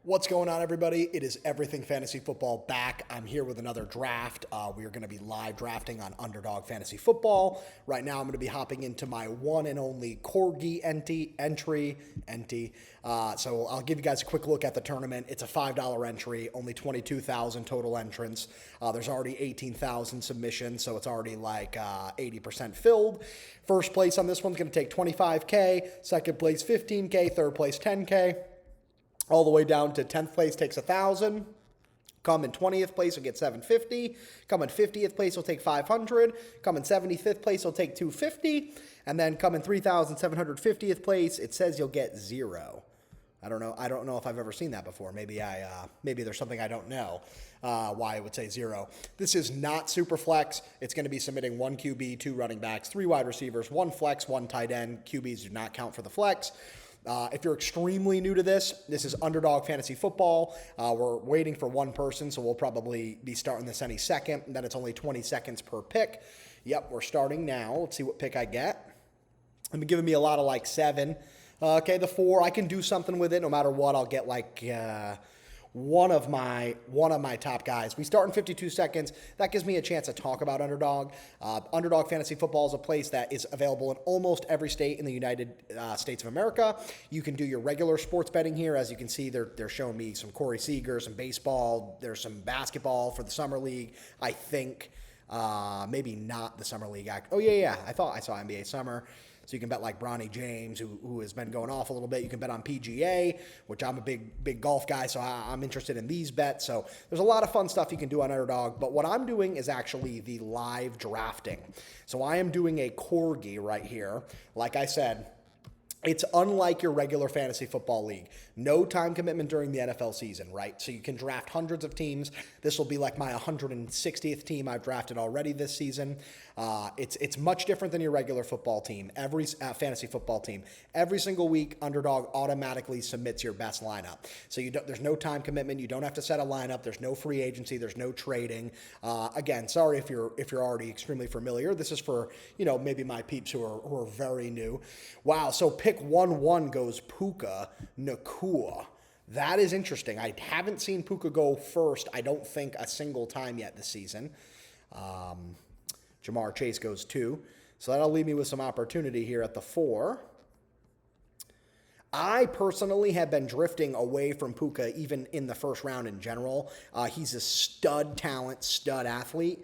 What's going on, everybody? It is Everything Fantasy Football back. I'm here with another draft. We are going to be live drafting on Underdog Fantasy Football. Right now, I'm going to be hopping into my one and only CORGI entry. So I'll give you guys a quick look at the tournament. It's a $5 entry, only 22,000 total entrants. There's already 18,000 submissions, so it's already like 80% filled. First place on this one's going to take $25K. Second place, $15K. Third place, $10K. All the way down to 10th place takes $1,000. Come in 20th place, you'll get $750. Come in 50th place, you'll take $500. Come in 75th place, you'll take $250. And then come in 3,750th place, it says you'll get $0. I don't know if I've ever seen that before. Maybe there's something I don't know why it would say $0. This is not super flex. It's going to be submitting 1 QB, 2 running backs, 3 wide receivers, 1 flex, 1 tight end. QBs do not count for the flex. If you're extremely new to this is Underdog Fantasy Football. We're waiting for one person, so we'll probably be starting this any second. And then it's only 20 seconds per pick. Yep, we're starting now. Let's see what pick I get. They've been giving me a lot of like 7. Okay, the 4, I can do something with it no matter what. I'll get like one of my top guys. We start in 52 seconds. That gives me a chance to talk about Underdog. Underdog Fantasy Football is a place that is available in almost every state in the United States of America. You can do your regular sports betting here. As you can see, they're showing me some Corey Seager, some baseball. There's some basketball for the summer league. I think maybe not the summer league. Oh yeah. I thought I saw NBA summer. So you can bet like Bronny James, who has been going off a little bit. You can bet on PGA, which I'm a big golf guy, so I'm interested in these bets. So there's a lot of fun stuff you can do on Underdog. But what I'm doing is actually the live drafting. So I am doing a Corgi right here. Like I said, it's unlike your regular fantasy football league. No time commitment during the NFL season, right? So you can draft hundreds of teams. This will be like my 160th team I've drafted already this season. It's much different than your regular football team, every fantasy football team. Every single week, Underdog automatically submits your best lineup. So there's no time commitment. You don't have to set a lineup. There's no free agency. There's no trading. Again, sorry if you're already extremely familiar. This is for maybe my peeps who are very new. Wow. So pick 1-1 goes Puka Nacua. That is interesting. I haven't seen Puka go first, I don't think, a single time yet this season. Jamar Chase goes 2. So that'll leave me with some opportunity here at the 4. I personally have been drifting away from Puka even in the first round in general. He's a stud talent, stud athlete.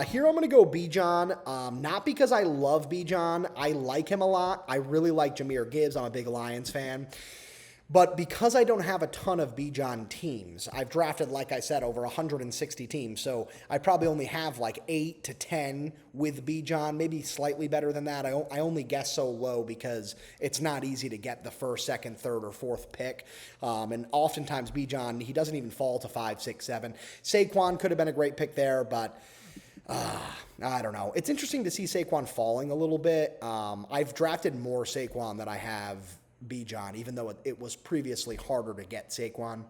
Here I'm going to go Bijan, not because I love Bijan. I like him a lot. I really like Jahmyr Gibbs. I'm a big Lions fan. But because I don't have a ton of Bijan teams, I've drafted, like I said, over 160 teams. So I probably only have like 8 to 10 with Bijan, maybe slightly better than that. I only guess so low because it's not easy to get the first, second, third, or fourth pick. And oftentimes Bijan, he doesn't even fall to 5, 6, 7. Saquon could have been a great pick there, but I don't know. It's interesting to see Saquon falling a little bit. I've drafted more Saquon than I have Bijan, even though it was previously harder to get Saquon.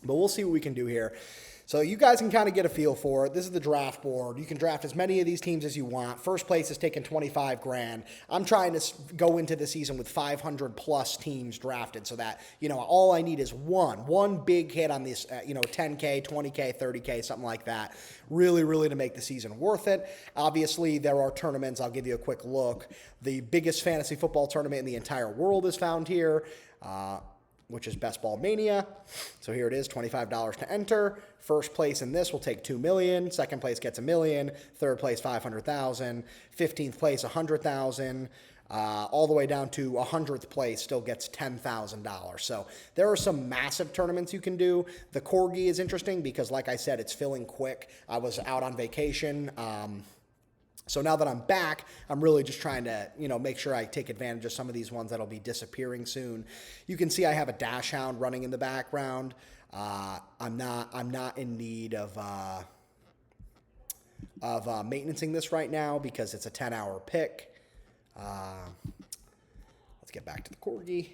But we'll see what we can do here. So you guys can kind of get a feel for it. This is the draft board. You can draft as many of these teams as you want. First place is taking $25,000. I'm trying to go into the season with 500 plus teams drafted so that, all I need is one big hit on this, 10K, 20K, 30K, something like that. Really, really to make the season worth it. Obviously, there are tournaments. I'll give you a quick look. The biggest fantasy football tournament in the entire world is found here. Which is Bestball Mania. So here it is, $25 to enter. First place in this will take $2 million. Second place gets $1 million. Third place, $500,000. 15th place, $100,000. All the way down to 100th place still gets $10,000. So there are some massive tournaments you can do. The Corgi is interesting because, like I said, it's filling quick. I was out on vacation. So now that I'm back, I'm really just trying to, make sure I take advantage of some of these ones that'll be disappearing soon. You can see I have a dash hound running in the background. I'm not in need of maintaining this right now because it's a 10-hour pick. Let's get back to the Corgi.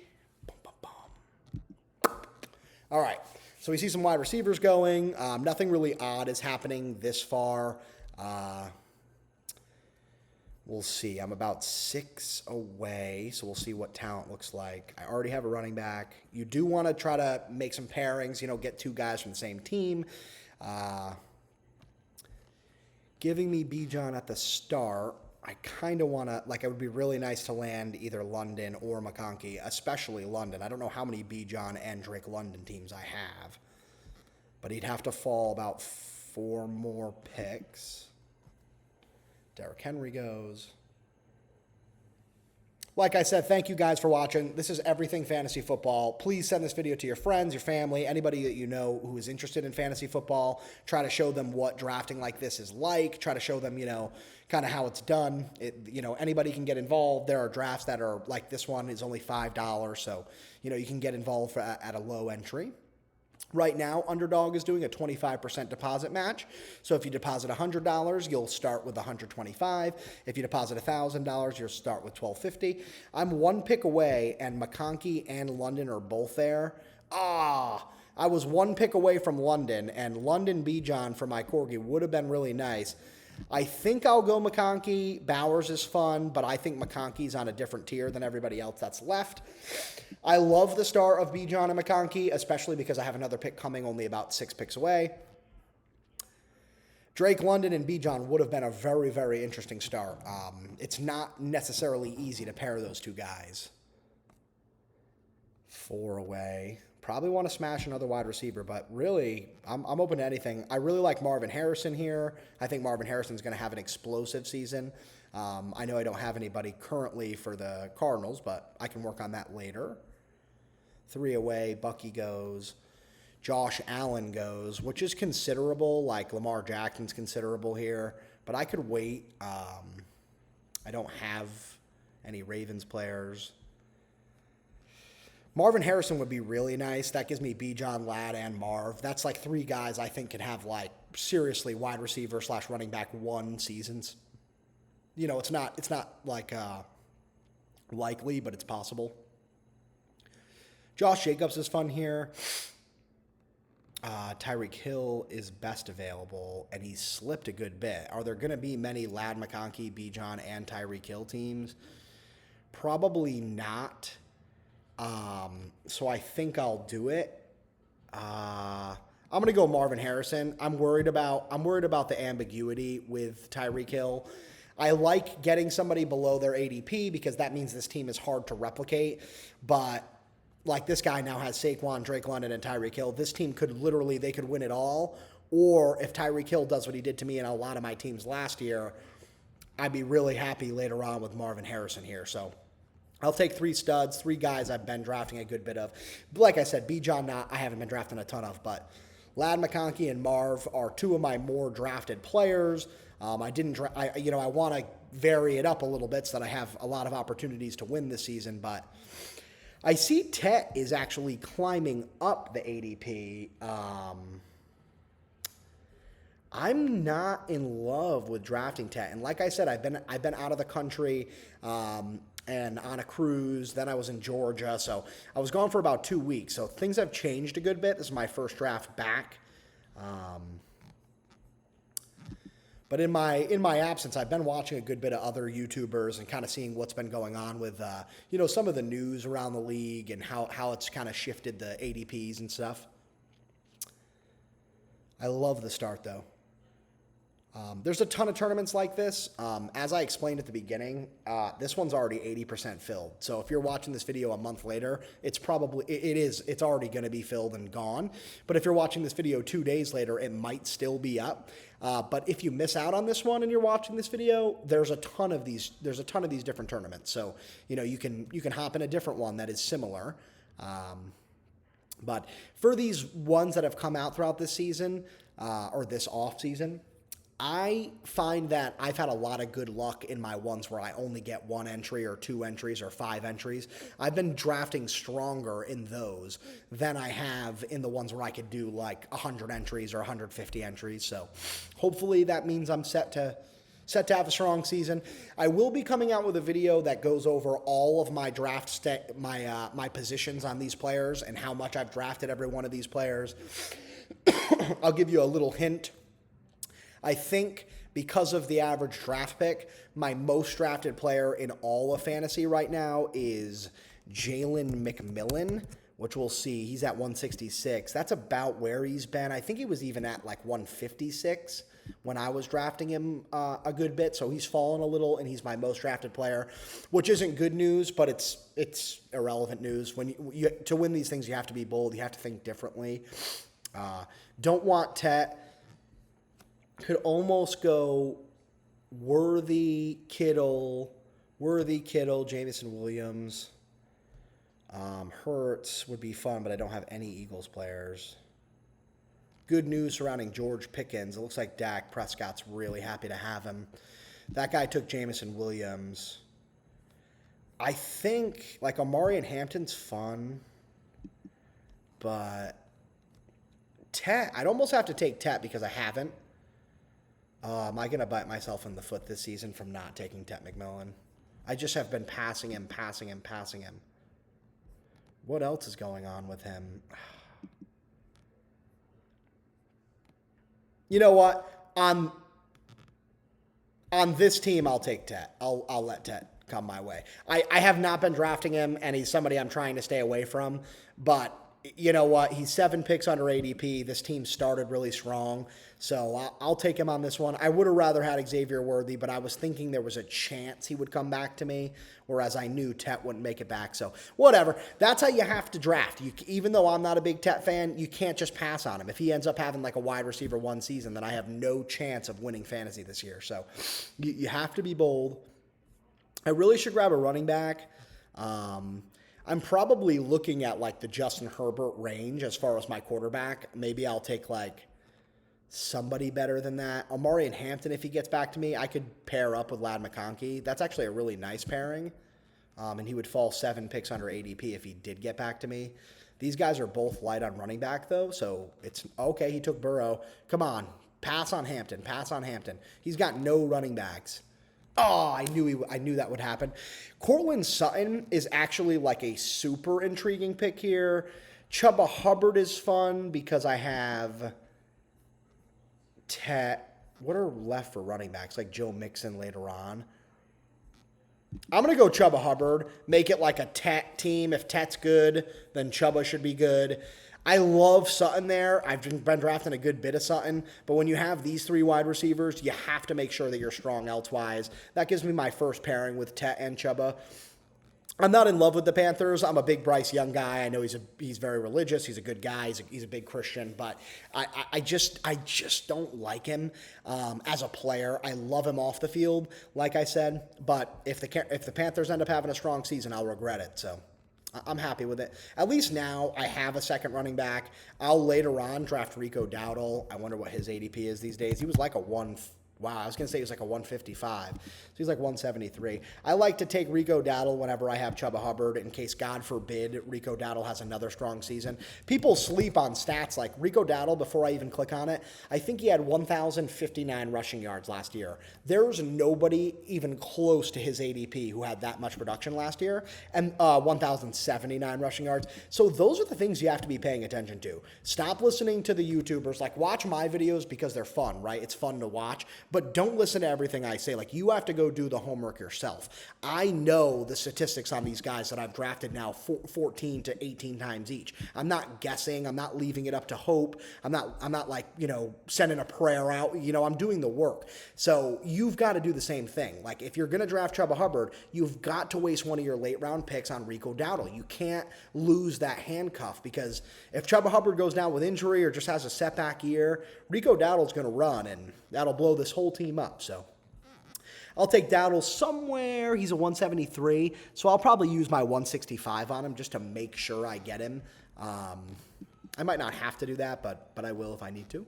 All right. So we see some wide receivers going. Nothing really odd is happening this far. We'll see. I'm about 6 away, so we'll see what talent looks like. I already have a running back. You do want to try to make some pairings, get 2 guys from the same team. Giving me Bijan at the start, I kind of want to, it would be really nice to land either London or McConkey, especially London. I don't know how many Bijan and Drake London teams I have, but he'd have to fall about 4 more picks. Derrick Henry goes. Like I said, thank you guys for watching. This is Everything Fantasy Football. Please send this video to your friends, your family, anybody that you know who is interested in fantasy football. Try to show them what drafting like this is like. Try to show them, kind of how it's done. Anybody can get involved. There are drafts that are like this one is only $5, so, you can get involved at a low entry. Right now, Underdog is doing a 25% deposit match. So if you deposit $100, you'll start with $125. If you deposit $1,000, you'll start with $1,250. I'm 1 pick away, and McConkey and London are both there. I was 1 pick away from London, and London Bijan for my Corgi would have been really nice. I think I'll go McConkey. Bowers is fun, but I think McConkey's on a different tier than everybody else that's left. I love the start of Bijan and McConkey, especially because I have another pick coming only about 6 picks away. Drake London and Bijan would have been a very, very interesting start. It's not necessarily easy to pair those 2 guys. 4 away. Probably want to smash another wide receiver, but really, I'm open to anything. I really like Marvin Harrison here. I think Marvin Harrison's going to have an explosive season. I know I don't have anybody currently for the Cardinals, but I can work on that later. 3 away, Bucky goes. Josh Allen goes, which is considerable. Like Lamar Jackson's considerable here, but I could wait. I don't have any Ravens players. Marvin Harrison would be really nice. That gives me Bijan, Ladd, and Marv. That's like 3 guys I think can have seriously wide receiver / running back 1 seasons. It's not likely, but it's possible. Josh Jacobs is fun here. Tyreek Hill is best available, and he's slipped a good bit. Are there going to be many Ladd, McConkey, Bijan, and Tyreek Hill teams? Probably not. So I think I'll do it. I'm going to go Marvin Harrison. I'm worried about the ambiguity with Tyreek Hill. I like getting somebody below their ADP because that means this team is hard to replicate. But this guy now has Saquon, Drake London, and Tyreek Hill. This team could win it all. Or if Tyreek Hill does what he did to me in a lot of my teams last year, I'd be really happy later on with Marvin Harrison here. So I'll take 3 studs, 3 guys I've been drafting a good bit of. But like I said, Bijan, I haven't been drafting a ton of, but Ladd, McConkey, and Marv are 2 of my more drafted players. I want to vary it up a little bit so that I have a lot of opportunities to win this season, but I see Tet is actually climbing up the ADP. I'm not in love with drafting Tet, and like I said, I've been out of the country and on a cruise. Then I was in Georgia, so I was gone for about 2 weeks. So things have changed a good bit. This is my first draft back. But in my absence, I've been watching a good bit of other YouTubers and kind of seeing what's been going on with some of the news around the league and how it's kind of shifted the ADPs and stuff. I love the start though. There's a ton of tournaments like this. As I explained at the beginning, this one's already 80% filled. So if you're watching this video a month later, it's already going to be filled and gone. But if you're watching this video 2 days later, it might still be up. But if you miss out on this one and you're watching this video, there's a ton of these different tournaments. So, you can hop in a different one that is similar. But for these ones that have come out throughout this season, or this off season, I find that I've had a lot of good luck in my ones where I only get 1 entry or 2 entries or 5 entries. I've been drafting stronger in those than I have in the ones where I could do like 100 entries or 150 entries. So hopefully that means I'm set to have a strong season. I will be coming out with a video that goes over all of my draft my positions on these players and how much I've drafted every one of these players. I'll give you a little hint. I think because of the average draft pick, my most drafted player in all of fantasy right now is Jalen McMillan, which we'll see. He's at 166. That's about where he's been. I think he was even at like 156 when I was drafting him a good bit. So he's fallen a little, and he's my most drafted player, which isn't good news, but it's irrelevant news. When to win these things, you have to be bold. You have to think differently. Don't want Tet. Could almost go Worthy, Kittle, Jamison Williams. Hurts would be fun, but I don't have any Eagles players. Good news surrounding George Pickens. It looks like Dak Prescott's really happy to have him. That guy took Jamison Williams. I think, like, Amari and Hampton's fun, but Tet, I'd almost have to take Tet because I haven't. Am I going to bite myself in the foot this season from not taking Tet McMillan? I just have been passing him. What else is going on with him? You know what? On this team, I'll take Tet. I'll let Tet come my way. I have not been drafting him, and he's somebody I'm trying to stay away from. But you know what? He's 7 picks under ADP. This team started really strong, so I'll take him on this one. I would have rather had Xavier Worthy, but I was thinking there was a chance he would come back to me, whereas I knew Tet wouldn't make it back. So whatever. That's how you have to draft. Even though I'm not a big Tet fan, you can't just pass on him. If he ends up having like a wide receiver one season, then I have no chance of winning fantasy this year. So you have to be bold. I really should grab a running back. I'm probably looking at like the Justin Herbert range as far as my quarterback. Maybe I'll take like somebody better than that. Amari and Hampton, if he gets back to me, I could pair up with Ladd McConkey. That's actually a really nice pairing. And he would fall 7 picks under ADP if he did get back to me. These guys are both light on running back, though, so it's okay. He took Burrow. Come on. Pass on Hampton. He's got no running backs. Oh, I knew that would happen. Cortland Sutton is actually like a super intriguing pick here. Chuba Hubbard is fun because I have Tet. What are left for running backs? Like Joe Mixon later on. I'm going to go Chuba Hubbard. Make it like a Tet team. If Tet's good, then Chuba should be good. I love Sutton there. I've been drafting a good bit of Sutton, but when you have these 3 wide receivers, you have to make sure that you're strong elsewise. That gives me my first pairing with Tet and Chuba. I'm not in love with the Panthers. I'm a big Bryce Young guy. I know he's very religious. He's a good guy. He's a big Christian, but I just don't like him as a player. I love him off the field, like I said, but if the Panthers end up having a strong season, I'll regret it. So I'm happy with it. At least now I have a second running back. I'll later on draft Rico Dowdle. I wonder what his ADP is these days. He was like a 155. So he's like 173. I like to take Rico Dowdle whenever I have Chuba Hubbard in case, God forbid, Rico Dowdle has another strong season. People sleep on stats like Rico Dowdle before I even click on it. I think he had 1,059 rushing yards last year. There's nobody even close to his ADP who had that much production last year, and 1,079 rushing yards. So those are the things you have to be paying attention to. Stop listening to the YouTubers. Like, watch my videos because they're fun, right? It's fun to watch. But don't listen to everything I say. Like, you have to go do the homework yourself. I know the statistics on these guys that I've drafted now 14 to 18 times each. I'm not guessing. I'm not leaving it up to hope. I'm not like, sending a prayer out. I'm doing the work. So you've got to do the same thing. Like, if you're going to draft Chuba Hubbard, you've got to waste one of your late round picks on Rico Dowdle. You can't lose that handcuff because if Chuba Hubbard goes down with injury or just has a setback year, Rico Dowdle's going to run, and that'll blow this whole team up. So I'll take Dowdle somewhere. He's a 173, so I'll probably use my 165 on him just to make sure I get him. I might not have to do that, but I will if I need to.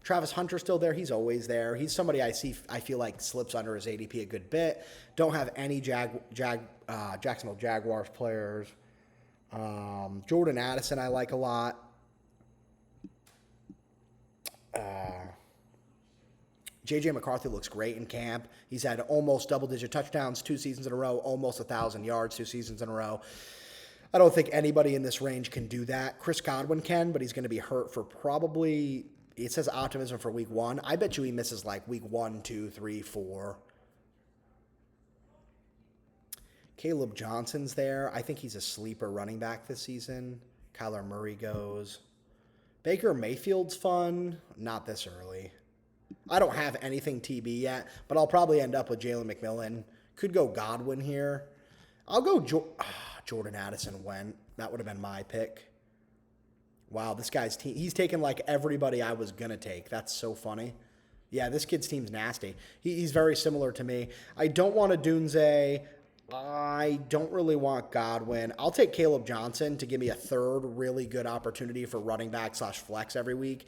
Travis Hunter's still there. He's always there. He's somebody I feel like slips under his ADP a good bit. Don't have any Jacksonville Jaguars players. Jordan Addison I like a lot. J.J. McCarthy looks great in camp. He's had almost double-digit touchdowns 2 seasons in a row, almost 1,000 yards 2 seasons in a row. I don't think anybody in this range can do that. Chris Godwin can, but he's going to be hurt for probably it says optimism for week 1. I bet you he misses like week 1, 2, 3, 4. Caleb Johnson's there. I think he's a sleeper running back this season. Kyler Murray goes. Baker Mayfield's fun. Not this early. I don't have anything TB yet, but I'll probably end up with Jalen McMillan. Could go Godwin here. I'll go Jordan Addison went. That would have been my pick. Wow, this guy's team. He's taken like everybody I was going to take. That's so funny. Yeah, this kid's team's nasty. He's very similar to me. I don't want a Dunze. I don't really want Godwin. I'll take Caleb Johnson to give me a third really good opportunity for running back / flex every week.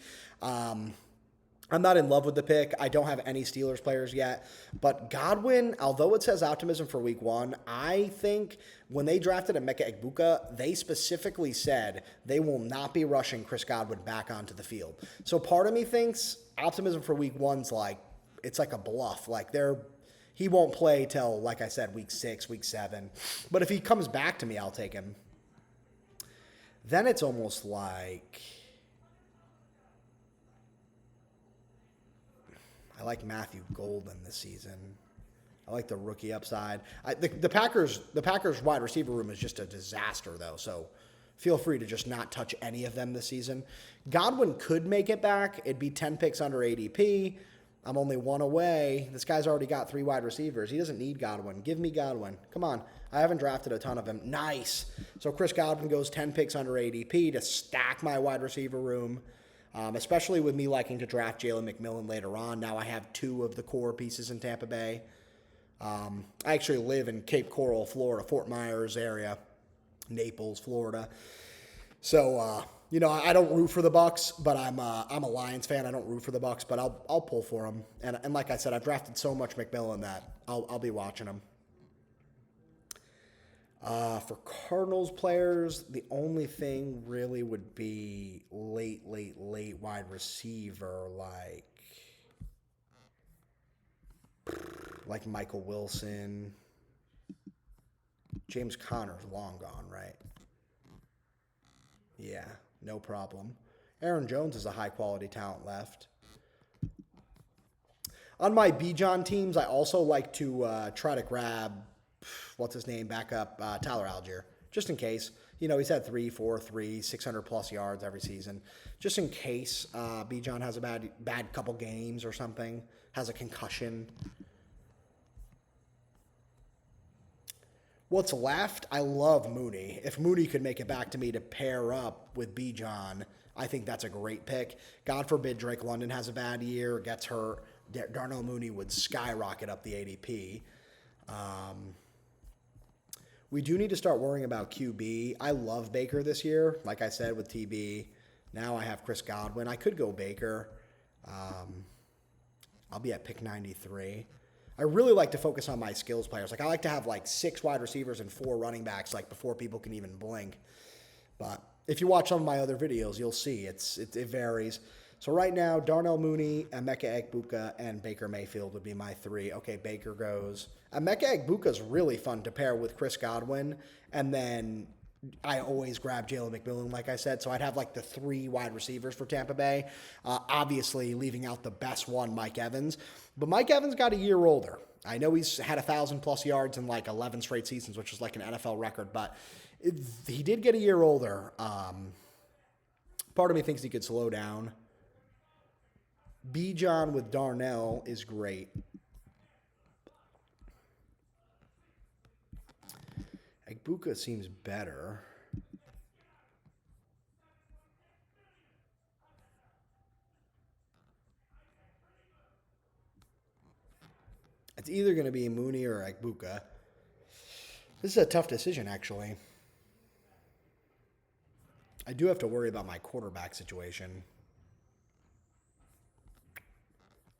I'm not in love with the pick. I don't have any Steelers players yet. But Godwin, although it says optimism for week 1, I think when they drafted Emeka Egbuka, they specifically said they will not be rushing Chris Godwin back onto the field. So part of me thinks optimism for week 1's like, it's like a bluff. Like he won't play till, like I said, week 6, week 7. But if he comes back to me, I'll take him. Then it's almost like I like Matthew Golden this season. I like the rookie upside. The Packers wide receiver room is just a disaster, though, so feel free to just not touch any of them this season. Godwin could make it back. It'd be 10 picks under ADP. I'm only 1 away. This guy's already got 3 wide receivers. He doesn't need Godwin. Give me Godwin. Come on. I haven't drafted a ton of him. Nice. So Chris Godwin goes 10 picks under ADP to stack my wide receiver room, especially with me liking to draft Jalen McMillan later on. Now I have 2 of the core pieces in Tampa Bay. I actually live in Cape Coral, Florida, Fort Myers area, Naples, Florida. So, I don't root for the Bucs, but I'm a Lions fan. I don't root for the Bucs, but I'll pull for them. And like I said, I've drafted so much McMillan that I'll be watching them. For Cardinals players, the only thing really would be late wide receiver, like Michael Wilson. James Conner's long gone, right? Yeah, no problem. Aaron Jones is a high-quality talent left. On my Bijan teams, I also like to try to grab, what's his name, back up, Tyler Algier, just in case. He's had 3, 4, 3, 600-plus yards every season. Just in case Bijan has a bad couple games or something, has a concussion. What's left? I love Mooney. If Mooney could make it back to me to pair up with Bijan, I think that's a great pick. God forbid Drake London has a bad year, gets hurt. Darnell Mooney would skyrocket up the ADP. We do need to start worrying about QB. I love Baker this year, like I said, with TB. Now I have Chris Godwin. I could go Baker. I'll be at pick 93. I really like to focus on my skills players. I like to have 6 wide receivers and 4 running backs before people can even blink. But if you watch some of my other videos, you'll see it varies. So right now, Darnell Mooney, Emeka Egbuka, and Baker Mayfield would be my 3. Okay, Baker goes. Emeka Egbuka is really fun to pair with Chris Godwin, and then I always grab Jalen McMillan, like I said. So I'd have the 3 wide receivers for Tampa Bay. Obviously, leaving out the best one, Mike Evans. But Mike Evans got a year older. I know he's had 1,000-plus yards in 11 straight seasons, which is an NFL record. But he did get a year older. Part of me thinks he could slow down. Bijan with Darnell is great. Egbuka seems better. It's either going to be Mooney or Egbuka. This is a tough decision, actually. I do have to worry about my quarterback situation.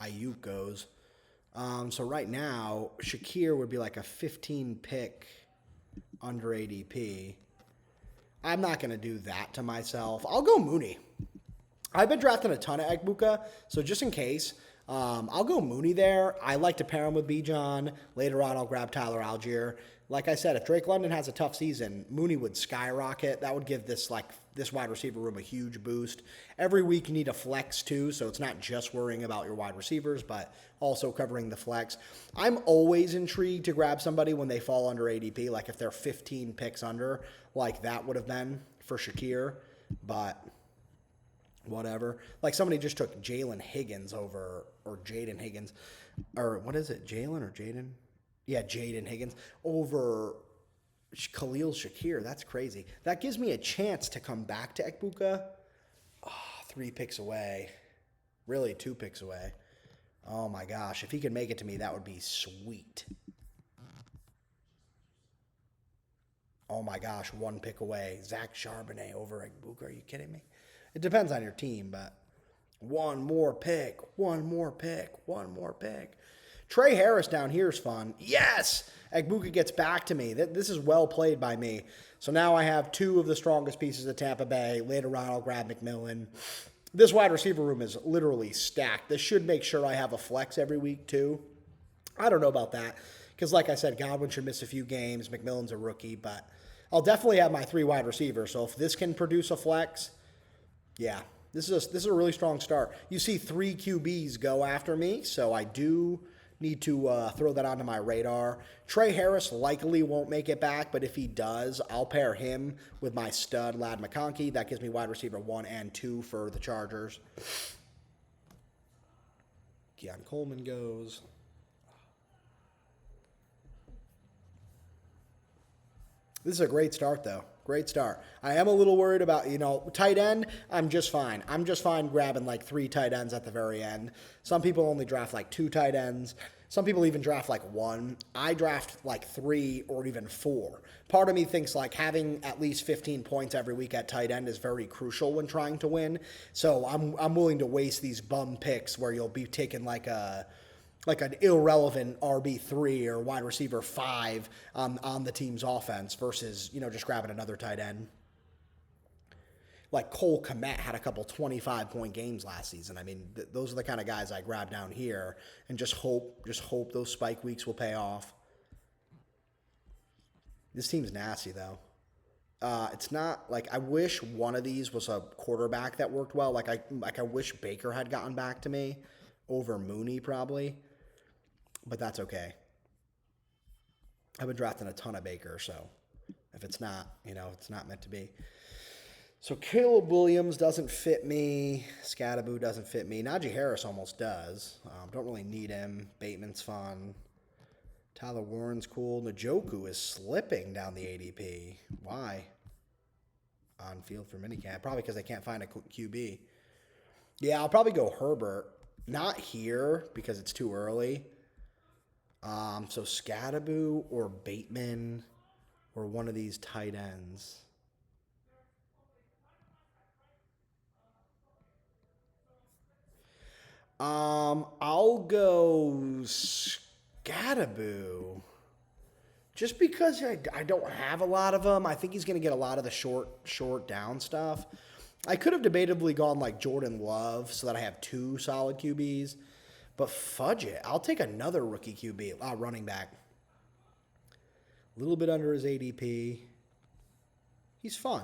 Ayuk goes. So right now, Shakir would be a 15 pick under ADP. I'm not going to do that to myself. I'll go Mooney. I've been drafting a ton of Egbuka, so just in case, I'll go Mooney there. I like to pair him with Bijan. Later on, I'll grab Tyler Algier. Like I said, if Drake London has a tough season, Mooney would skyrocket. That would give this wide receiver room a huge boost. Every week you need a flex too, so it's not just worrying about your wide receivers, but also covering the flex. I'm always intrigued to grab somebody when they fall under ADP, like if they're 15 picks under, like that would have been for Shakir, but whatever. Like somebody just took Jalen Higgins over, or Jaden Higgins, or what is it, Jalen or Jaden? Yeah, Jaden Higgins over Khalil Shakir. That's crazy. That gives me a chance to come back to Ekbuka. Oh, 3 picks away. Really, 2 picks away. Oh my gosh. If he could make it to me, that would be sweet. Oh my gosh, 1 pick away. Zach Charbonnet over Ekbuka. Are you kidding me? It depends on your team, but one more pick. Trey Harris down here is fun. Yes! Ekbuka gets back to me. This is well played by me. So now I have 2 of the strongest pieces of Tampa Bay. Later on, I'll grab McMillan. This wide receiver room is literally stacked. This should make sure I have a flex every week, too. I don't know about that. Because like I said, Godwin should miss a few games. McMillan's a rookie. But I'll definitely have my 3 wide receivers. So if this can produce a flex, yeah. This is a really strong start. You see 3 QBs go after me. So I do need to throw that onto my radar. Trey Harris likely won't make it back, but if he does, I'll pair him with my stud, Ladd McConkey. That gives me wide receiver 1 and 2 for the Chargers. Keon Coleman goes. This is a great start, though. Great start. I am a little worried about, tight end. I'm just fine. I'm just fine grabbing like 3 tight ends at the very end. Some people only draft like 2 tight ends. Some people even draft like 1. I draft like 3 or even 4. Part of me thinks like having at least 15 points every week at tight end is very crucial when trying to win. So I'm willing to waste these bum picks where you'll be taking like an irrelevant RB3 or wide receiver 5 on the team's offense versus, just grabbing another tight end. Like Cole Kmet had a couple 25-point games last season. I mean, those are the kind of guys I grab down here and just hope those spike weeks will pay off. This team's nasty, though. It's not like I wish one of these was a quarterback that worked well. Like I wish Baker had gotten back to me over Mooney probably. But that's okay. I've been drafting a ton of Baker, so if it's not, it's not meant to be. So Caleb Williams doesn't fit me. Scadaboo doesn't fit me. Najee Harris almost does. Don't really need him. Bateman's fun. Tyler Warren's cool. Njoku is slipping down the ADP. Why? On field for minicamp. Probably because they can't find a QB. Yeah, I'll probably go Herbert. Not here because it's too early. So Scadaboo or Bateman or one of these tight ends. I'll go Scadaboo. Just because I don't have a lot of them. I think he's going to get a lot of the short down stuff. I could have debatably gone like Jordan Love so that I have 2 solid QBs. But fudge it. I'll take another rookie QB, running back. A little bit under his ADP. He's fun.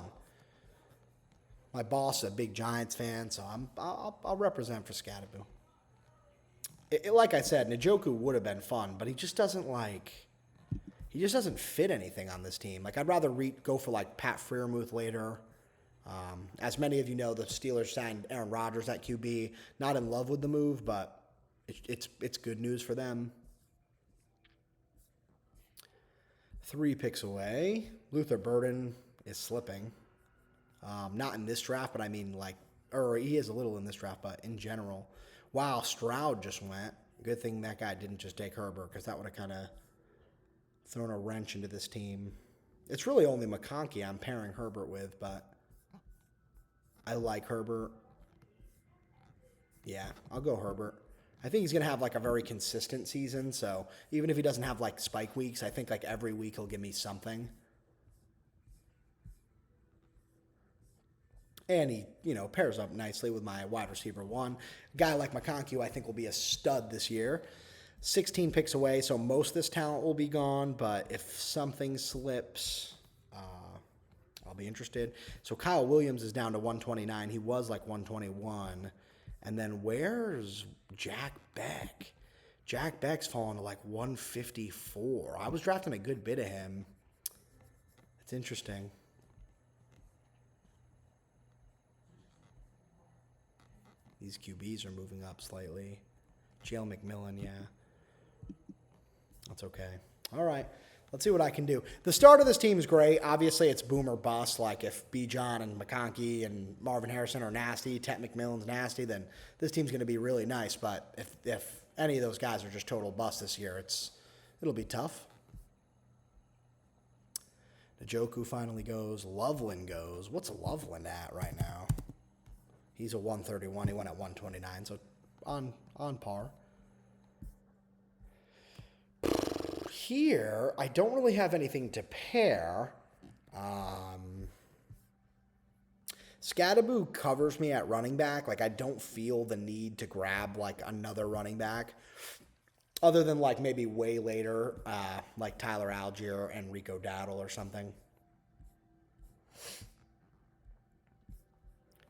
My boss is a big Giants fan, so I'll represent for Scadaboo. Like I said, Njoku would have been fun, but he just doesn't fit anything on this team. Like I'd rather go for like Pat Freiermuth later. As many of you know, the Steelers signed Aaron Rodgers at QB. Not in love with the move, but it's good news for them. 3 picks away. Luther Burden is slipping. Not in this draft, but I mean he is a little in this draft, but in general. Wow, Stroud just went. Good thing that guy didn't just take Herbert because that would have kind of thrown a wrench into this team. It's really only McConkey I'm pairing Herbert with, but I like Herbert. Yeah, I'll go Herbert. I think he's going to have like a very consistent season. So even if he doesn't have like spike weeks, I think like every week he'll give me something. And he, pairs up nicely with my wide receiver 1. A guy like McConkey, I think will be a stud this year. 16 picks away, so most of this talent will be gone, but if something slips, I'll be interested. So Kyle Williams is down to 129. He was like 121. And then where's Jack Beck? Jack Beck's fallen to like 154. I was drafting a good bit of him. It's interesting. These QBs are moving up slightly. Jalen McMillan, yeah. That's okay. All right. Let's see what I can do. The start of this team is great. Obviously, it's boom or bust. Like if B. John and McConkey and Marvin Harrison are nasty, Tet McMillan's nasty, then this team's going to be really nice. But if any of those guys are just total bust this year, it'll be tough. Njoku finally goes. Loveland goes. What's Loveland at right now? He's a 131. He went at 129, so on par. Here, I don't really have anything to pair. Scadaboo covers me at running back. Like, I don't feel the need to grab, like, another running back. Other than, like, maybe way later, like Tyler Algier and Rico Dowdle or something.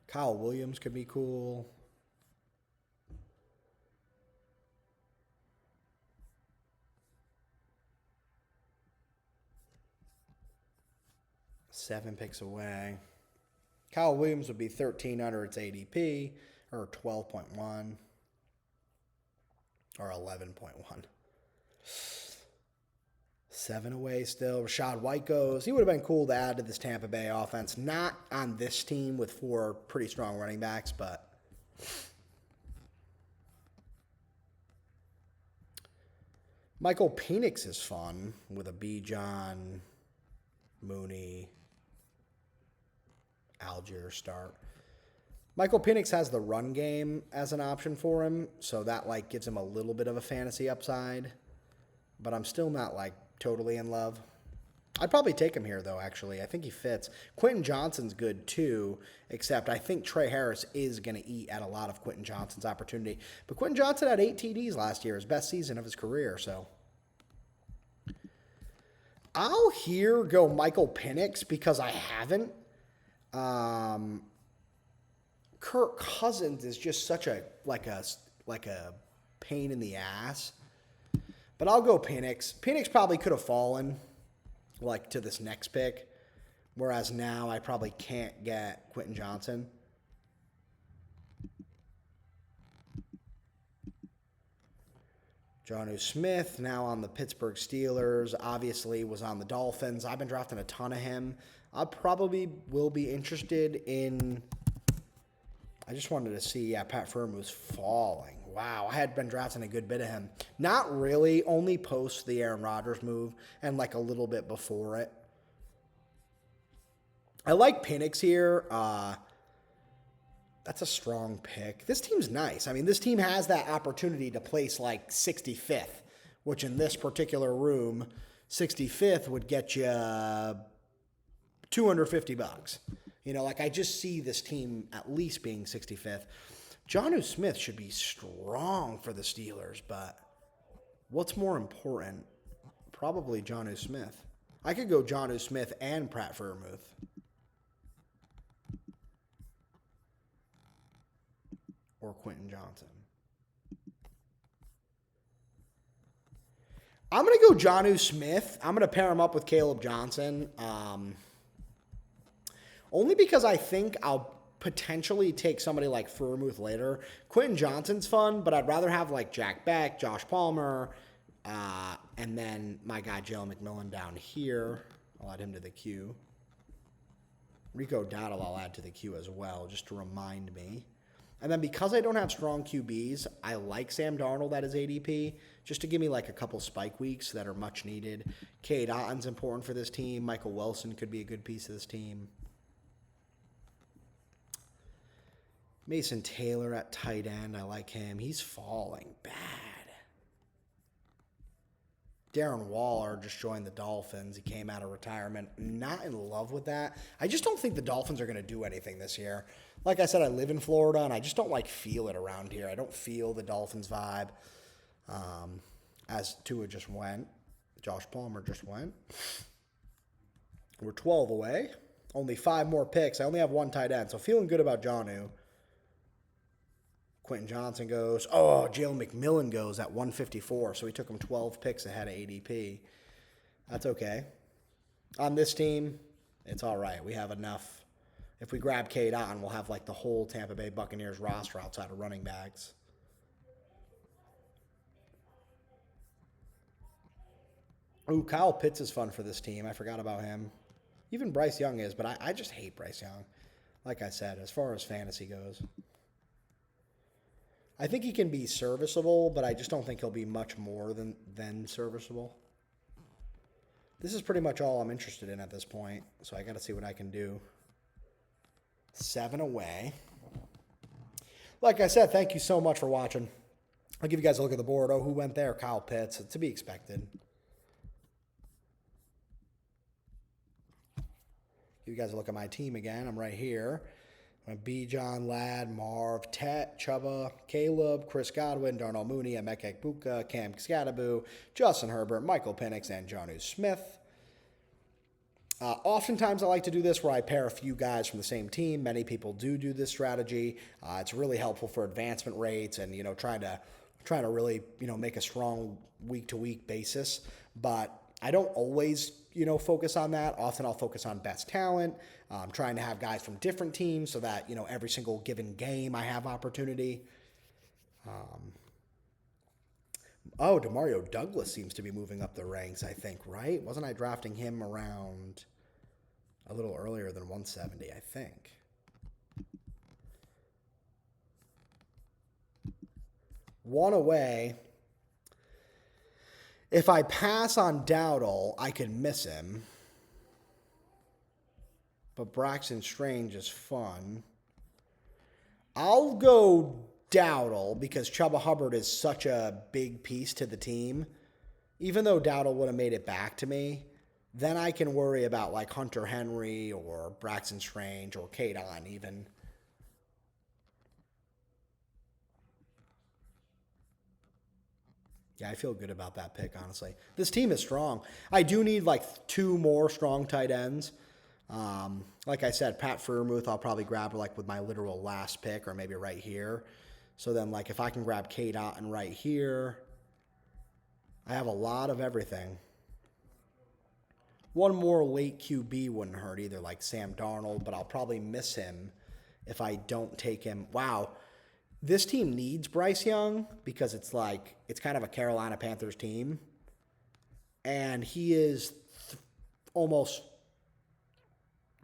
Kyle Williams could be cool. Seven picks away. Kyle Williams would be 13 under its ADP, or 12.1, or 11.1. 7 away still. Rashad White goes. He would have been cool to add to this Tampa Bay offense. Not on this team with 4 pretty strong running backs, but Michael Penix is fun with a B. John, Mooney, Algier start. Michael Penix has the run game as an option for him, so that like gives him a little bit of a fantasy upside. But I'm still not like totally in love. I'd probably take him here though, actually. I think he fits. Quentin Johnson's good too, except I think Trey Harris is going to eat at a lot of Quentin Johnson's opportunity. But Quentin Johnson had 8 TDs last year, his best season of his career, so I'll here go Michael Penix because I haven't. Kirk Cousins is just such a pain in the ass. But I'll go Penix. Penix probably could have fallen like to this next pick, whereas now I probably can't get Quentin Johnson. Jonnu Smith, now on the Pittsburgh Steelers, obviously was on the Dolphins. I've been drafting a ton of him. I probably will be interested in, I just wanted to see, Pat Freiermuth's falling. Wow, I had been drafting a good bit of him. Not really, only post the Aaron Rodgers move and like a little bit before it. I like Penix here. That's a strong pick. This team's nice. I mean, this team has that opportunity to place like 65th, which in this particular room, 65th would get you $250. You know, like I just see this team at least being 65th. Jonnu Smith should be strong for the Steelers, but what's more important? Probably Jonnu Smith. I could go Jonnu Smith and Pat Freiermuth. Or Quentin Johnson. I'm going to go Jonnu Smith. I'm going to pair him up with Caleb Johnson. Only because I think I'll potentially take somebody like Freiermuth later. Quentin Johnson's fun, but I'd rather have like Jack Beck, Josh Palmer, and then my guy Jalen McMillan down here. I'll add him to the queue. Rico Dowdle I'll add to the queue as well, just to remind me. And then because I don't have strong QBs, I like Sam Darnold at his ADP, just to give me like a couple spike weeks that are much needed. Cade Otton's important for this team. Michael Wilson could be a good piece of this team. Mason Taylor at tight end, I like him. He's falling bad. Darren Waller just joined the Dolphins. He came out of retirement. Not in love with that. I just don't think the Dolphins are going to do anything this year. Like I said, I live in Florida, and I just don't like feel it around here. I don't feel the Dolphins vibe. as Tua just went. Josh Palmer just went. We're 12 away. Only 5 more picks. I only have 1 tight end, so feeling good about Jonnu. Quentin Johnson goes. Oh, Jalen McMillan goes at 154, so we took him 12 picks ahead of ADP. That's okay. On this team, it's all right. We have enough. If we grab Cade Otton, we'll have like the whole Tampa Bay Buccaneers roster outside of running backs. Ooh, Kyle Pitts is fun for this team. I forgot about him. Even Bryce Young is, but I just hate Bryce Young. Like I said, as far as fantasy goes. I think he can be serviceable, but I just don't think he'll be much more than serviceable. This is pretty much all I'm interested in at this point, so I got to see what I can do. 7 away. Like I said, thank you so much for watching. I'll give you guys a look at the board. Oh, who went there? Kyle Pitts. To be expected. Give you guys a look at my team again. I'm right here. B. John, Ladd, Marv, Tet, Chuba, Caleb, Chris Godwin, Darnell Mooney, Emeka Egbuka, Cam Scadaboo, Justin Herbert, Michael Penix, and Jonnu Smith. Oftentimes I like to do this where I pair a few guys from the same team. Many people do this strategy. It's really helpful for advancement rates and, trying to really, make a strong week-to-week basis. But I don't always, focus on that. Often I'll focus on best talent, trying to have guys from different teams so that, every single given game I have opportunity. Demario Douglas seems to be moving up the ranks, I think, right? Wasn't I drafting him around a little earlier than 170, I think? One away. If I pass on Dowdle, I could miss him. But Braxton Strange is fun. I'll go Dowdle because Chuba Hubbard is such a big piece to the team. Even though Dowdle would have made it back to me, then I can worry about like Hunter Henry or Braxton Strange or Cade Otton even. Yeah, I feel good about that pick, honestly. This team is strong. I do need like 2 more strong tight ends. Like I said, Pat Freiermuth, I'll probably grab like with my literal last pick or maybe right here. So then like if I can grab Cade Otton right here, I have a lot of everything. One more late QB wouldn't hurt either, like Sam Darnold, but I'll probably miss him if I don't take him. Wow. This team needs Bryce Young because it's kind of a Carolina Panthers team. And he is almost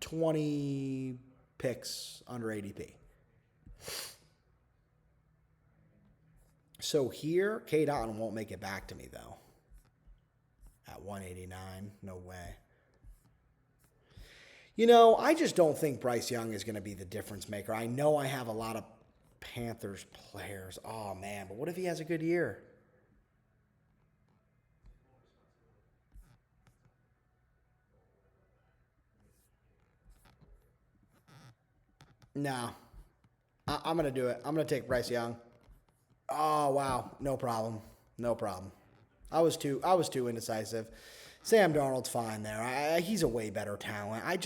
20 picks under ADP. So here, Cade Otton won't make it back to me, though. At 189, no way. I just don't think Bryce Young is going to be the difference maker. I know I have a lot of Panthers players. Oh, man, but what if he has a good year? No. I'm going to do it. I'm going to take Bryce Young. Oh, wow. No problem. No problem. I was too indecisive. Sam Darnold's fine there. He's a way better talent. I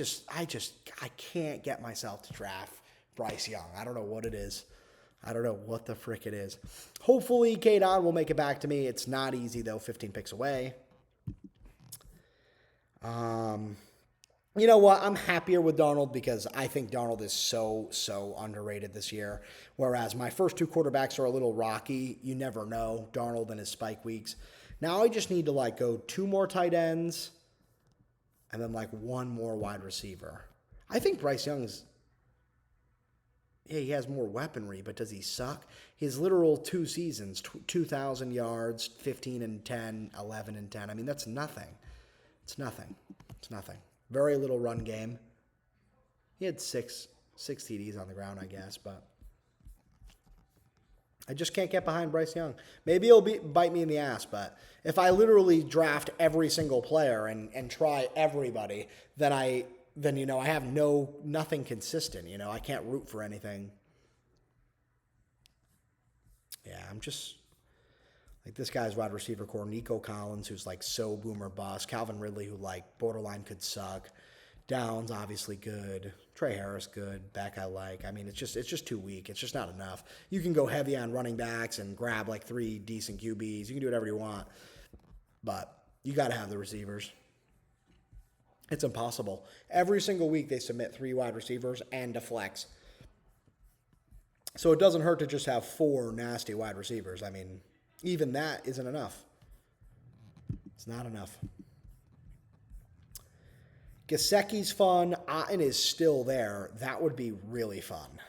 can't get myself to draft Bryce Young. I don't know what it is. I don't know what the frick it is. Hopefully, Cade Otton will make it back to me. It's not easy, though, 15 picks away. You know what? I'm happier with Darnold because I think Darnold is so underrated this year. Whereas my first 2 quarterbacks are a little rocky. You never know, Darnold and his spike weeks. Now I just need to go 2 more tight ends and then 1 more wide receiver. I think Bryce Young's, he has more weaponry, but does he suck? His literal 2 seasons, 2,000 yards, 15 and 10, 11 and 10. I mean, that's nothing. It's nothing. It's nothing. Very little run game. He had six TDs on the ground, I guess, but I just can't get behind Bryce Young. Maybe he'll bite me in the ass, but if I literally draft every single player and try everybody, then I have nothing consistent. I can't root for anything. Yeah, Like this guy's wide receiver core, Nico Collins, who's like so boomer bust. Calvin Ridley, who like borderline could suck. Downs, obviously good. Trey Harris, good. Beck, I like. I mean, it's just too weak. It's just not enough. You can go heavy on running backs and grab like 3 decent QBs. You can do whatever you want. But you got to have the receivers. It's impossible. Every single week they submit 3 wide receivers and a flex. So it doesn't hurt to just have 4 nasty wide receivers. I mean, even that isn't enough. It's not enough. Gesicki's fun. Otten is still there. That would be really fun.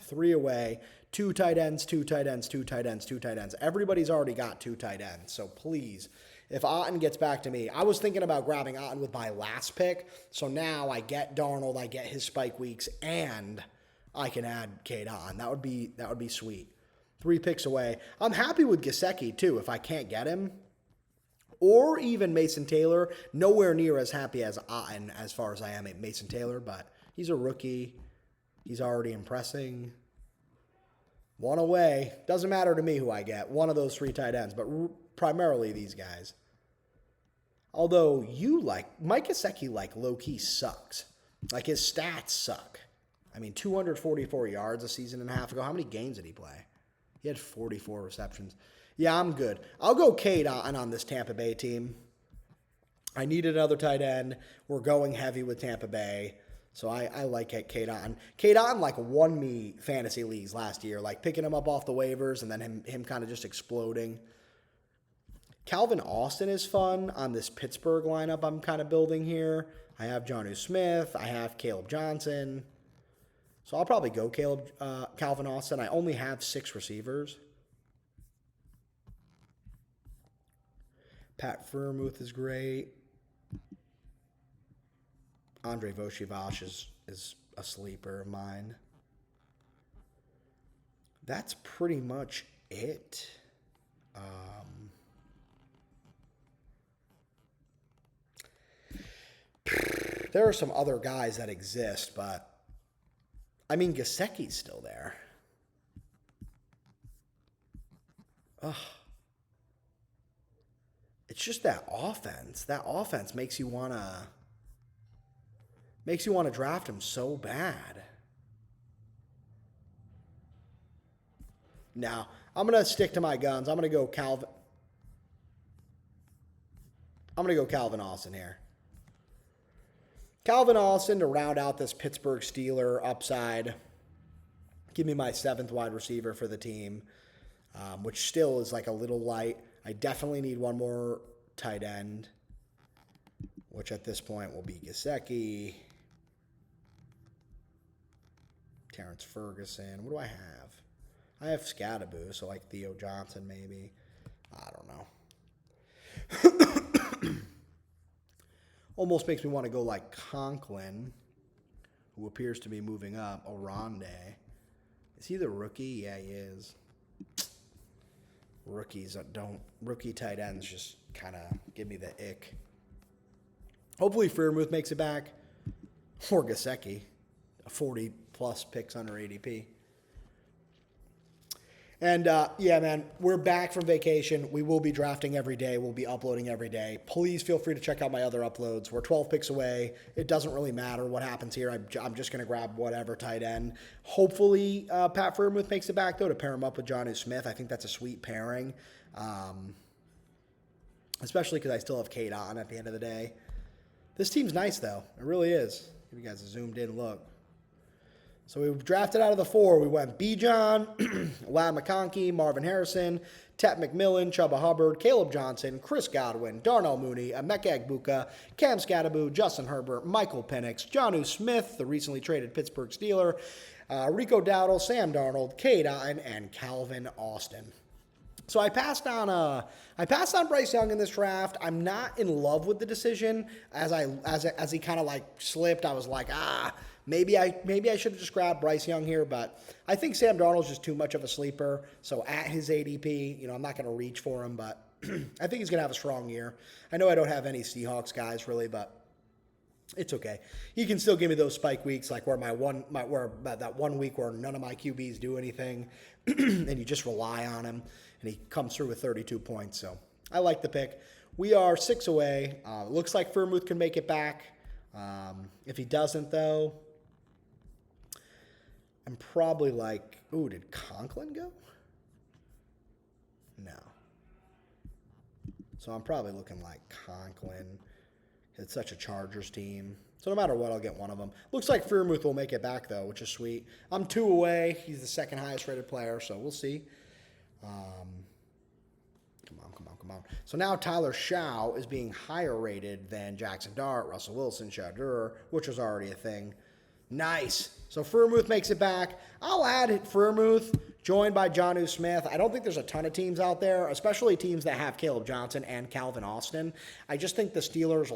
3 away. 2 tight ends, 2 tight ends, 2 tight ends, 2 tight ends. Everybody's already got 2 tight ends. So please, if Otten gets back to me, I was thinking about grabbing Otten with my last pick. So now I get Darnold, I get his spike weeks, and I can add Cade Otten. That would be sweet. 3 picks away. I'm happy with Gesicki too if I can't get him. Or even Mason Taylor. Nowhere near as happy as Otten as far as I am at Mason Taylor, but he's a rookie. He's already impressing. 1 away. Doesn't matter to me who I get. One of those 3 tight ends, but primarily these guys. Although Mike Gesicki low-key sucks. Like his stats suck. I mean, 244 yards a season and a half ago. How many games did he play? He had 44 receptions. Yeah, I'm good. I'll go Cade Otten on this Tampa Bay team. I need another tight end. We're going heavy with Tampa Bay. So I like Cade Otten. Cade Otten won me fantasy leagues last year, picking him up off the waivers and then him kind of just exploding. Calvin Austin is fun on this Pittsburgh lineup I'm kind of building here. I have Jonnu Smith. I have Caleb Johnson. So I'll probably go Calvin Austin. I only have 6 receivers. Pat Freiermuth is great. Andre Voshivach is a sleeper of mine. That's pretty much it. There are some other guys that exist, but I mean, Gesicki's still there. Ugh. It's just that offense. That offense makes you wanna draft him so bad. Now, I'm gonna stick to my guns. I'm gonna go Calvin Austin here. Calvin Austin to round out this Pittsburgh Steeler upside. Give me my 7th wide receiver for the team, which still is a little light. I definitely need one more tight end, which at this point will be Gesicki, Terrence Ferguson. What do I have? I have Scadaboo, so Theo Johnson maybe. I don't know. Almost makes me want to go Conklin, who appears to be moving up. Oronde. Is he the rookie? Yeah, he is. Rookie tight ends just kind of give me the ick. Hopefully Freiermuth makes it back. Or Gesicki. 40-plus picks under ADP. And, yeah, man, we're back from vacation. We will be drafting every day. We'll be uploading every day. Please feel free to check out my other uploads. We're 12 picks away. It doesn't really matter what happens here. I'm just going to grab whatever tight end. Hopefully, Pat Freiermuth makes it back, though, to pair him up with Jonnu Smith. I think that's a sweet pairing, especially because I still have Cade Otten at the end of the day. This team's nice, though. It really is. Give you guys a zoomed-in look. So we drafted out of the 4. We went Bijan, Ladd McConkey, Marvin Harrison, Tet McMillan, Chubba Hubbard, Caleb Johnson, Chris Godwin, Darnell Mooney, Emeka Egbuka, Cam Scadaboo, Justin Herbert, Michael Penix, Jonnu Smith, the recently traded Pittsburgh Steeler, Rico Dowdle, Sam Darnold, Cade Otten, and Calvin Austin. So I passed on Bryce Young in this draft. I'm not in love with the decision. As he kind of slipped, I was maybe I should have just grabbed Bryce Young here, but I think Sam Darnold's just too much of a sleeper. So at his ADP, I'm not going to reach for him, but I think he's going to have a strong year. I know I don't have any Seahawks guys really, but it's okay. He can still give me those spike weeks, where that 1 week where none of my QBs do anything, and you just rely on him. and he comes through with 32 points. So I like the pick. We are 6 away. Looks like Freiermuth can make it back. If he doesn't, though, I'm probably like, ooh, did Conklin go? No. So I'm probably looking like Conklin. It's such a Chargers team. So no matter what, I'll get one of them. Looks like Freiermuth will make it back, though, which is sweet. I'm 2 away. He's the second highest rated player, so we'll see. Come on. So now Tyler Shaw is being higher rated than Jackson Dart, Russell Wilson, Shadur, which was already a thing. Nice. So Freiermuth makes it back. I'll add Freiermuth, joined by Jonnu Smith. I don't think there's a ton of teams out there, especially teams that have Caleb Johnson and Calvin Austin. I just think the Steelers,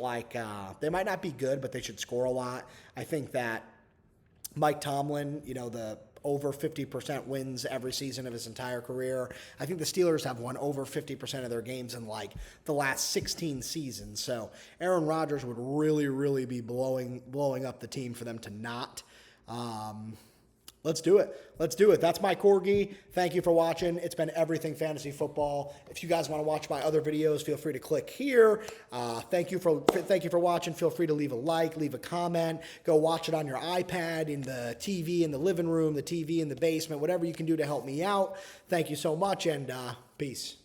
they might not be good, but they should score a lot. I think that Mike Tomlin, the over 50% wins every season of his entire career. I think the Steelers have won over 50% of their games in the last 16 seasons. So Aaron Rodgers would really, really be blowing up the team for them to not. Let's do it. That's my Corgi. Thank you for watching. It's been Everything Fantasy Football. If you guys want to watch my other videos, feel free to click here. Thank you for watching. Feel free to leave a like, leave a comment. Go watch it on your iPad, in the TV in the living room, the TV in the basement, whatever you can do to help me out. Thank you so much, and peace.